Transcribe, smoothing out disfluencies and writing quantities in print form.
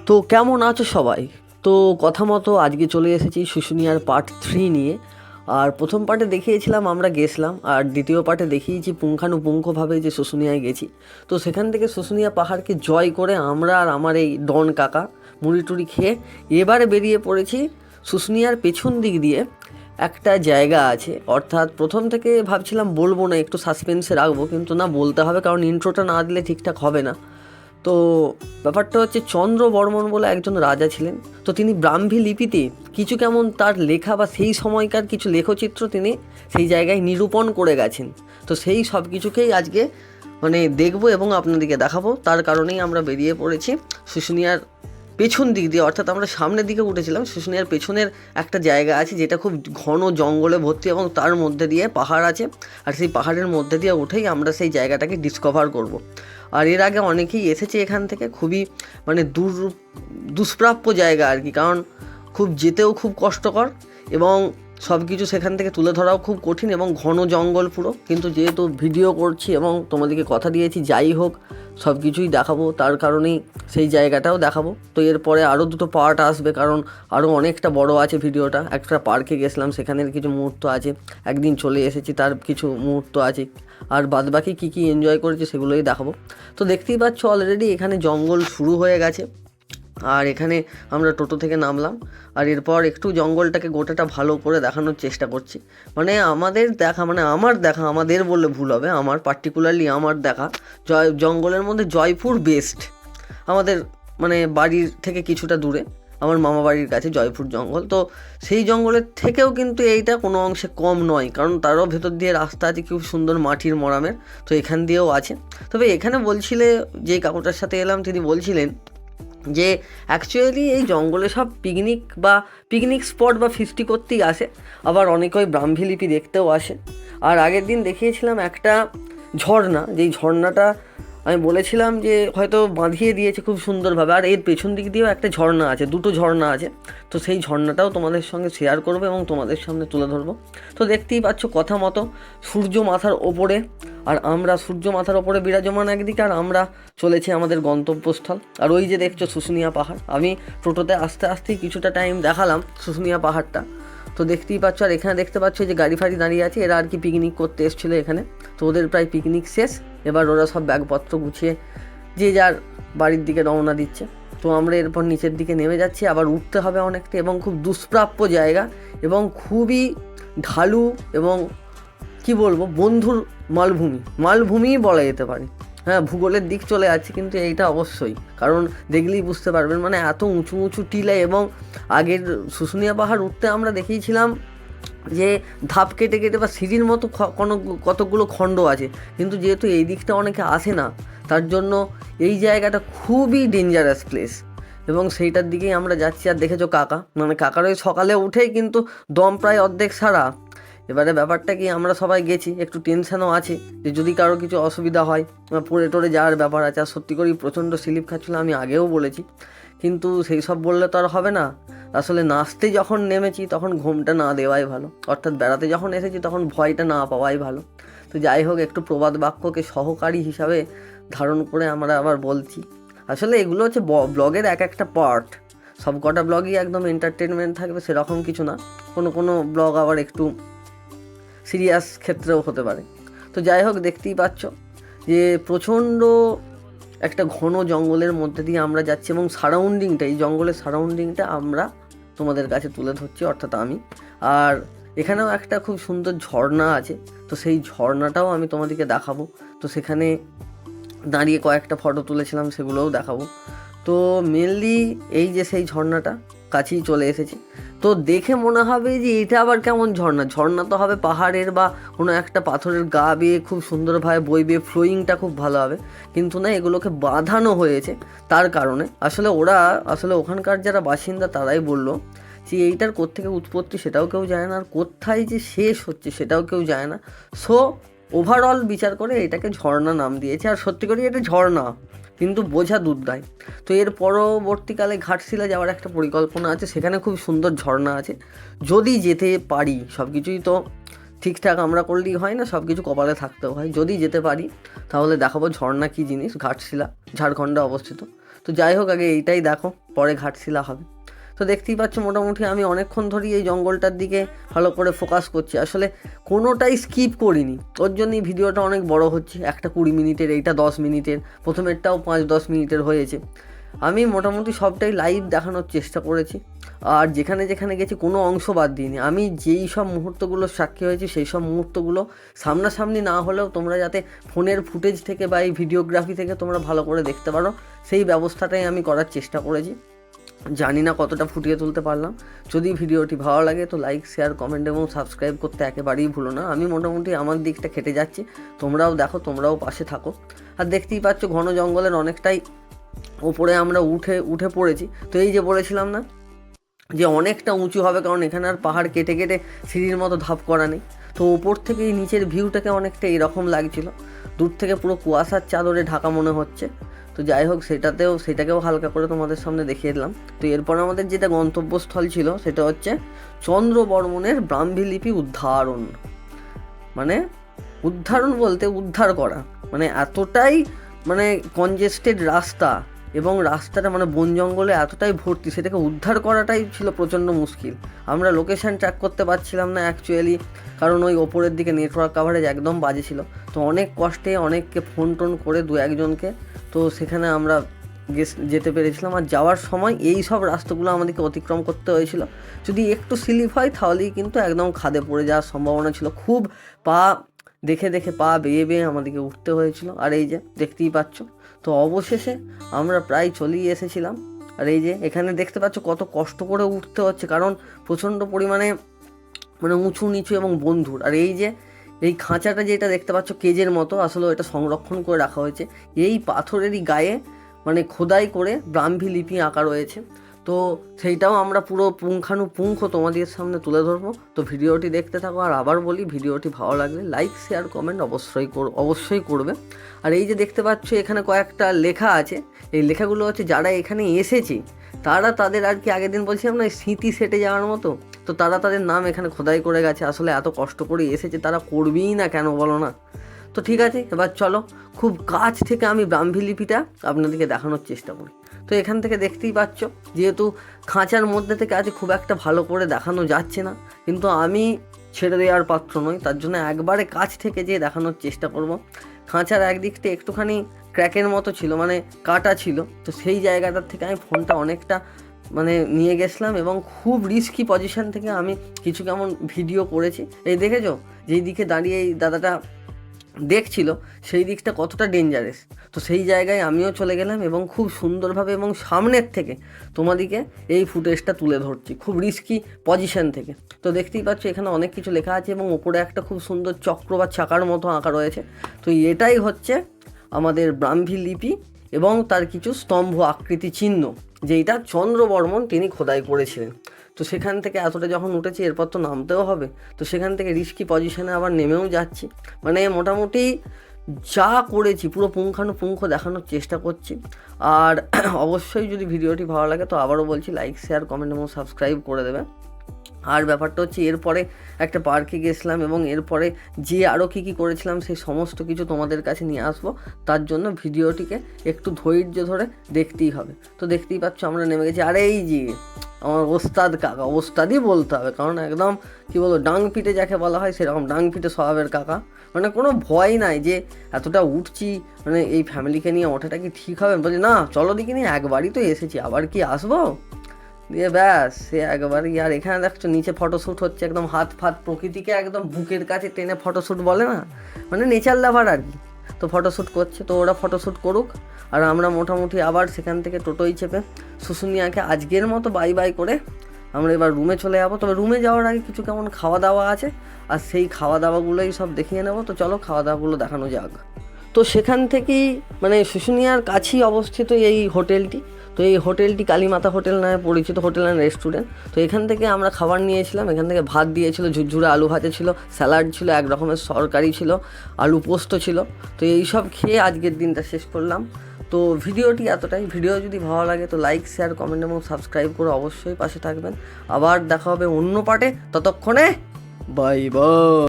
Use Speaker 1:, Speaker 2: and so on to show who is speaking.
Speaker 1: তো কেমন আছো সবাই? তো কথা মতো আজকে চলে এসেছি শুশুনিয়ার পার্ট 3 নিয়ে। আর প্রথম পার্টে দেখিয়েছিলাম আমরা গেছিলাম, আর দ্বিতীয় পার্টে দেখিয়েছি পুঙ্খানুপুঙ্খভাবে যে শুশুনিয়ায় গেছি। তো সেখান থেকে শুশুনিয়া পাহাড়কে জয় করে আমরা আর আমার এই ডন কাকা মুড়ি টুড়ি খেয়ে এবারে বেরিয়ে পড়েছি শুশুনিয়ার পেছন দিক দিয়ে। একটা জায়গা আছে, অর্থাৎ প্রথম থেকে ভাবছিলাম বলবো না, একটু সাসপেন্সে রাখবো, কিন্তু না, বলতে হবে, কারণ ইন্ট্রোটা না দিলে ঠিকঠাক হবে না। তো ব্যাপারটা হচ্ছে, চন্দ্র বর্মন বলে একজন রাজা ছিলেন। তো তিনি ব্রাহ্মী লিপিতে কিছু কেমন তার লেখা বা সেই সময়কার কিছু লেখচিত্র তিনি সেই জায়গায় নিরূপণ করে গেছেন। তো সেই সব কিছুকেই আজকে দেখবো এবং আপনাদেরকে দেখাবো। তার কারণেই আমরা বেরিয়ে পড়েছি শুশুনিয়ার পেছন দিক দিয়ে, অর্থাৎ আমরা সামনের দিকে উঠেছিলাম। শুশুনিয়ার পেছনের একটা জায়গা আছে যেটা খুব ঘন জঙ্গলে ভর্তি এবং তার মধ্যে দিয়ে পাহাড় আছে, আর সেই পাহাড়ের মধ্যে দিয়ে উঠেই আমরা সেই জায়গাটাকে ডিসকভার করব। আর এর আগে অনেকেই এসেছে এখান থেকে, খুবই দুষ্প্রাপ্য জায়গা আর কি, কারণ খুব যেতেও খুব কষ্টকর এবং সব কিছু সেখান থেকে তুলে ধরাও খুব কঠিন এবং ঘন জঙ্গল পুরো। কিন্তু যেহেতু ভিডিও করছি এবং তোমাদেরকে কথা দিয়েছি যাই হোক সব কিছুই দেখাবো, তার কারণেই সেই জায়গাটাও দেখাবো। তো এরপরে আরও দুটো পার্ট আসবে, কারণ আরও অনেকটা বড় আছে ভিডিওটা। একটা পার্কে গেছিলাম, সেখানের কিছু মুহূর্ত আছে, একদিন চলে এসেছি তার কিছু মুহূর্ত আছে, আর বাদবাকি কী কী এনজয় করেছি সেগুলোই দেখাবো। তো দেখতেই পাচ্ছ অলরেডি এখানে জঙ্গল শুরু হয়ে গেছে। আর এখানে আমরা টোটো থেকে নামলাম, আর এরপর একটু জঙ্গলটাকে গোটাটা ভালো করে দেখানোর চেষ্টা করছি। আমার দেখা, আমাদের বললে ভুল হবে, আমার পার্টিকুলারলি আমার দেখা জঙ্গলের মধ্যে জয়পুর বেস্ট। আমাদের বাড়ির থেকে কিছুটা দূরে, আমার মামা বাড়ির কাছে জয়পুর জঙ্গল। তো সেই জঙ্গলের থেকেও কিন্তু এইটা কোনো অংশে কম নয়, কারণ তারও ভেতর দিয়ে রাস্তা আছে খুব সুন্দর মাটির মরামের। তো এখান দিয়েও আছে। তবে এখানে বলছিলে, যে কাকুটার সাথে এলাম তিনি বলছিলেন যে অ্যাকচুয়ালি এই জঙ্গলে সব পিকনিক স্পট বা ফিস্টি করতেই আসে, আবার অনেকে ওই ব্রাহ্মী লিপি দেখতেও আসে। আর আগের দিন দেখিয়েছিলাম একটা ঝর্ণা, যেই ঝর্ণাটা আমি বলেছিলাম যে হয়তো বাঁধিয়ে দিয়েছে খুব সুন্দরভাবে, আর এর পেছন দিক দিয়েও একটা ঝর্ণা আছে, দুটো ঝর্ণা আছে। তো সেই ঝর্ণাটাও তোমাদের সঙ্গে শেয়ার করবো এবং তোমাদের সামনে তুলে ধরবো। তো দেখতেই পাচ্ছ কথা মতো সূর্য মাথার ওপরে, আর আমরা সূর্য মাথার ওপরে বিরাজমান একদিকে, আর আমরা চলেছি আমাদের গন্তব্যস্থল। আর ওই যে দেখছো শুশুনিয়া পাহাড়, আমি টোটোতে আস্তে আস্তেই কিছুটা টাইম দেখালাম শুশুনিয়া পাহাড়টা। তো দেখতেই পাচ্ছ, আর এখানে দেখতে পাচ্ছ যে গাড়ি ফাড়ি দাঁড়িয়ে আছে, এরা আর কি পিকনিক করতে এসেছিলো এখানে। তো ওদের প্রায় পিকনিক শেষ, এবার ওরা সব ব্যাগপত্র গুছিয়ে যে যার বাড়ির দিকে রওনা দিচ্ছে। তো আমরা এরপর নিচের দিকে নেমে যাচ্ছি, আবার উঠতে হবে অনেকটা, এবং খুব দুষ্প্রাপ্য জায়গা এবং খুবই ঢালু এবং কি বলবো, বন্ধুর মালভূমিই বলা যেতে পারে। হ্যাঁ, ভূগোলের দিক চলে যাচ্ছে, কিন্তু এইটা অবশ্যই, কারণ দেখলেই বুঝতে পারবেন, এত উঁচু উঁচু টিলা। এবং আগের শুশুনিয়া পাহাড় উঠতে আমরা দেখিয়েছিলাম যে ধাপ কেটে কেটে বা সিঁড়ির মতো কতগুলো খণ্ড আছে, কিন্তু যেহেতু এই দিকটা অনেকে আসে না, তার জন্য এই জায়গাটা খুবই ডেঞ্জারাস প্লেস, এবং সেইটার দিকেই আমরা যাচ্ছি। আর দেখেছো কাকার ওই সকালে উঠেই কিন্তু দম প্রায় অর্ধেক সারা। এবারে ব্যাপারটা কি, আমরা সবাই গেছি, একটু টেনশনও আছে যে যদি কারো কিছু অসুবিধা হয়, পড়ে টরে যাওয়ার ব্যাপার আছে। আর সত্যি করেই প্রচণ্ড স্লিপ খাচ্ছিল, আমি আগেও বলেছি, কিন্তু সেই সব বললে তো আর হবে না। আসলে নাচতে যখন নেমেছি তখন ঘুমটা না দেওয়াই ভালো, অর্থাৎ বেড়াতে যখন এসেছি তখন ভয়টা না পাওয়াই ভালো। তো যাই হোক, একটু প্রবাদ বাক্যকে সহকারী হিসাবে ধারণ করে আমরা আবার বলছি। আসলে এগুলো হচ্ছে ব্লগের এক একটা পার্ট, সব কটা ব্লগই একদম এন্টারটেনমেন্ট থাকবে সেরকম কিছু না, কোনো ব্লগ আবার একটু সিরিয়াস ক্ষেত্রেও হতে পারে। তো যাই হোক, দেখতেই পাচ্ছ যে প্রচণ্ড একটা ঘন জঙ্গলের মধ্যে দিয়ে আমরা যাচ্ছি, এবং এই জঙ্গলের সারাউন্ডিংটা আমরা তোমাদের কাছে তুলে ধরছি, অর্থাৎ আমি। আর এখানেও একটা খুব সুন্দর ঝর্ণা আছে, তো সেই ঝর্ণাটাও আমি তোমাদেরকে দেখাবো। তো সেখানে দাঁড়িয়ে কয়েকটা ফটো তুলেছিলাম, সেগুলোও দেখাবো। তো মেনলি এই যে সেই ঝর্ণাটা কাছেই চলে এসেছি। তো দেখে মনে হবে যে এটা আবার কেমন ঝর্ণা তো হবে পাহাড়ের বা কোনো একটা পাথরের গা বেয়ে খুব সুন্দরভাবে বইবে, ফ্লোয়িংটা খুব ভালো হবে, কিন্তু না, এগুলোকে বাঁধানো হয়েছে। তার কারণে আসলে ওখানকার যারা বাসিন্দা তারাই বললো যে এইটার কোত্থেকে উৎপত্তি সেটাও কেউ জানে না, আর কোথায় যে শেষ হচ্ছে সেটাও কেউ জানে না। সো ওভারঅল বিচার করে এটাকে ঝর্ণা নাম দিয়েছে, আর সত্যি করে এটা ঝর্ণা, কিন্তু বোঝা দুধদায়। তো এর পরবর্তীকালে ঘাটশিলা যাওয়ার একটা পরিকল্পনা আছে, সেখানে খুব সুন্দর ঝর্ণা আছে, যদি যেতে পারি। সব কিছুই তো ঠিকঠাক আমরা করলেই হয় না, সব কিছু কপালে থাকতেও হয়। যদি যেতে পারি তাহলে দেখাবো ঝর্ণা কী জিনিস। ঘাটশিলা ঝাড়খণ্ডে অবস্থিত। তো তো যাই হোক, আগে এইটাই দেখো, পরে ঘাটশিলা হবে। তো দেখতেই পাচ্ছ মোটামুটি আমি অনেকক্ষণ ধরেই এই জঙ্গলটার দিকে ভালো করে ফোকাস করছি, আসলে কোনোটাই স্কিপ করিনি, ওর জন্যই ভিডিওটা অনেক বড় হচ্ছে, একটা 20 মিনিটের, এইটা 10 মিনিটের, প্রথমেরটাও 5-10 মিনিটের হয়েছে। আমি মোটামুটি সবটাই লাইভ দেখানোর চেষ্টা করেছি, আর যেখানে যেখানে গেছি কোনো অংশ বাদ দিইনি। আমি যেই সব মুহূর্তগুলো সাক্ষী হয়েছি সেই সব মুহূর্তগুলো সামনাসামনি না হলেও তোমরা যাতে ফোনের ফুটেজ থেকে বা এই ভিডিওগ্রাফি থেকে তোমরা ভালো করে দেখতে পারো, সেই ব্যবস্থাটাই আমি করার চেষ্টা করেছি। জানি না কতটা ফুটিয়ে তুলতে পারলাম। যদি ভিডিওটি ভালো লাগে তো লাইক, শেয়ার, কমেন্ট এবং সাবস্ক্রাইব করতে একেবারেই ভুলো না। আমি মোটামুটি আমার দিকটা খেটে যাচ্ছি, তোমরাও দেখো, তোমরাও পাশে থাকো। আর দেখতেই পাচ্ছ ঘন জঙ্গলের অনেকটাই ওপরে আমরা উঠে পড়েছি। তো এই যে বলেছিলাম না যে অনেকটা উঁচু হবে, কারণ এখানে আর পাহাড় কেটে কেটে সিঁড়ির মতো ধাপ করা নেই। তো ওপর থেকে এই নিচের ভিউটাকে অনেকটা এরকম লাগছিল, দূর থেকে পুরো কুয়াশার চাদরে ঢাকা মনে হচ্ছে। তো যাই হোক, সেটাকেও হালকা করে তোমাদের সামনে দেখিয়ে দিলাম। তো এরপর আমাদের যেটা গন্তব্যস্থল ছিল সেটা হচ্ছে চন্দ্রবর্মনের ব্রাহ্মী লিপি উদ্ধারণ। মানে উদ্ধারণ বলতে উদ্ধার করা, মানে এতটাই মানে কনজেস্টেড রাস্তা, এবং রাস্তাটা মানে বন জঙ্গলে এতটাই ভর্তি, সেটাকে উদ্ধার করাটাই ছিল প্রচণ্ড মুশকিল। আমরা লোকেশান ট্র্যাক করতে পারছিলাম না অ্যাকচুয়ালি, কারণ ওই ওপরের দিকে নেটওয়ার্ক কাভারেজ একদম বাজে ছিল। তো অনেক কষ্টে অনেককে ফোন টোন করে 2-1জনকে তো সেখানে আমরা যেতে পেরেছিলাম। আর যাওয়ার সময় এই সব রাস্তাগুলো আমাদেরকে অতিক্রম করতে হয়েছিল, যদি একটু স্লিপ হয় তাহলেই কিন্তু একদম খাদে পড়ে যাওয়ার সম্ভাবনা ছিল। খুব পা দেখে পা বেয়ে আমাদেরকে উঠতে হয়েছিল। আর এই যে দেখতেই পাচ্ছ, তো অবশেষে আমরা প্রায় চলেই এসেছিলাম। আর এই যে এখানে দেখতে পাচ্ছ কত কষ্ট করে উঠতে হচ্ছে, কারণ প্রচণ্ড পরিমাণে মানে উঁচু নিচু এবং বন্ধুর। আর এই যে এই খাঁচাটা যেটা দেখতে পাচ্ছ কেজের মতো, আসলে এটা সংরক্ষণ করে রাখা হয়েছে। এই পাথরেরই গায়ে মানে খোদাই করে ব্রাহ্মী লিপি আঁকা রয়েছে। তো সেইটাও আমরা পুরো পুঙ্খানুপুঙ্খ তোমাদের সামনে তুলে ধরবো। তো ভিডিওটি দেখতে থাকো। আর আবার বলি, ভিডিওটি ভালো লাগলে লাইক, শেয়ার, কমেন্ট অবশ্যই করবে। আর এই যে দেখতে পাচ্ছ এখানে কয়েকটা লেখা আছে, এই লেখাগুলো হচ্ছে যারা এখানে এসেছে তারা তাদের আর কি আগের দিন বলছিলাম না স্মৃতি সেটে যাওয়ার মতো, তো তারা তাদের নাম এখানে খোদাই করে গেছে। আসলে এত কষ্ট করে এসেছে, তারা করবেই না কেন বলো না? তো ঠিক আছে, এবার চলো খুব কাছ থেকে আমি ব্রাহ্মী লিপিটা আপনাদেরকে দেখানোর চেষ্টা করি। তো এখান থেকে দেখতেই পাচ্ছ, যেহেতু খাঁচার মধ্যে থেকে আছে খুব একটা ভালো করে দেখানো যাচ্ছে না, কিন্তু আমি ছেড়ে দেওয়ার পাত্র নই, তার জন্য একবারে কাছ থেকে যেয়ে দেখানোর চেষ্টা করব। খাঁচার একদিকটা একটুখানি ক্র্যাকের মতো ছিল, মানে কাটা ছিল, তো সেই জায়গাটার থেকে আমি ফোনটা অনেকটা মানে নিয়ে গেছিলাম এবং খুব রিস্কি পজিশান থেকে আমি কিছু কেমন ভিডিও করেছি। এই দেখেছো যেই দিকে দাঁড়িয়ে এই দাদাটা দেখছিল সেই দিকটা কতটা ডেঞ্জারাস, তো সেই জায়গায় আমিও চলে গেলাম এবং খুব সুন্দরভাবে এবং সামনের থেকে তোমাদেরকে এই ফুটেজটা তুলে ধরছি, খুব রিস্কি পজিশান থেকে। তো দেখতেই পাচ্ছ এখানে অনেক কিছু লেখা আছে এবং ওপরে একটা খুব সুন্দর চক্র বা চাকার মতো আঁকা রয়েছে। তো এটাই হচ্ছে আমাদের ব্রাহ্মী লিপি এবং তার কিছু স্তম্ভ আকৃতি চিহ্ন, যেইটা চন্দ্রবর্মন তিনি খোদাই করেছিলেন। তো সেখান থেকে এতটা যখন উঠেছি এরপর তো নামতেও হবে, তো সেখান থেকে রিস্কি পজিশানে আবার নেমেও যাচ্ছি। মানে মোটামুটি যা করেছি পুরো পুঙ্খানুপুঙ্খ দেখানোর চেষ্টা করছি। আর অবশ্যই যদি ভিডিওটি ভালো লাগে তো আবারও বলছি লাইক, শেয়ার, কমেন্ট এবং সাবস্ক্রাইব করে দেবে। আর ব্যাপারটা হচ্ছে এরপরে একটা পার্কে গেছিলাম এবং এরপরে যে আরও কী করেছিলাম সেই সমস্ত কিছু তোমাদের কাছে নিয়ে আসবো, তার জন্য ভিডিওটিকে একটু ধৈর্য ধরে দেখতেই হবে। তো দেখতেই পাচ্ছ আমরা নেমে গেছি। আর এই যে আমার ওস্তাদ কাকা, ওস্তাদই বলতে হবে, কারণ একদম কী বলবো ডাং পিটে যাকে বলা হয় সেরকম ডাং পিটে স্বভাবের কাকা। মানে কোনো ভয় নাই যে এতটা উঠছি, মানে এই ফ্যামিলিকে নিয়ে ওঠাটা কি ঠিক হবে? বলছি না চলো দেখি নি, একবারই তো এসেছি, আবার কি আসবো? দিয়ে ব্যাস সে একবারই। আর এখানে দেখছো নিচে ফটোশ্যুট হচ্ছে, একদম হাত ফাত প্রকৃতিকে একদম বুকের কাছে টেনে ফটোশ্যুট বলে না, মানে নেচার লাভার আর কি। তো ফটোশ্যুট করছে, তো ওরা ফটোশ্যুট করুক, আর আমরা মোটামুটি আবার সেখান থেকে টোটোই চেপে শুশুনিয়াকে আজকের মতো বাই বাই করে আমরা এবার রুমে চলে যাবো। তবে রুমে যাওয়ার আগে কিছু কেমন খাওয়া দাওয়া আছে, আর সেই খাওয়া দাওয়াগুলোই সব দেখিয়ে নেবো। তো চলো খাওয়া দাওয়াগুলো দেখানো যাক। তো সেখান থেকেই মানে শুশুনিয়ার কাছেই অবস্থিত এই হোটেলটি। তো এই হোটেলটি কালীমাতা হোটেল নামে পরিচিত, হোটেল অ্যান্ড রেস্টুরেন্ট। তো এখান থেকে আমরা খাবার নিয়েছিলাম, এখান থেকে ভাত দিয়েছিল, ঝুরঝুরে আলু ভাজা ছিল, স্যালাড ছিল, এক রকমের তরকারি ছিল, আলু পোস্ত ছিল। তো এই সব খেয়ে আজকের দিনটা শেষ করলাম। তো ভিডিওটি এতটাই। ভিডিও যদি ভালো লাগে তো লাইক, শেয়ার, কমেন্ট এবং সাবস্ক্রাইব করে অবশ্যই পাশে থাকবেন। আবার দেখা হবে অন্য পার্টে, ততক্ষণে বাই বাই।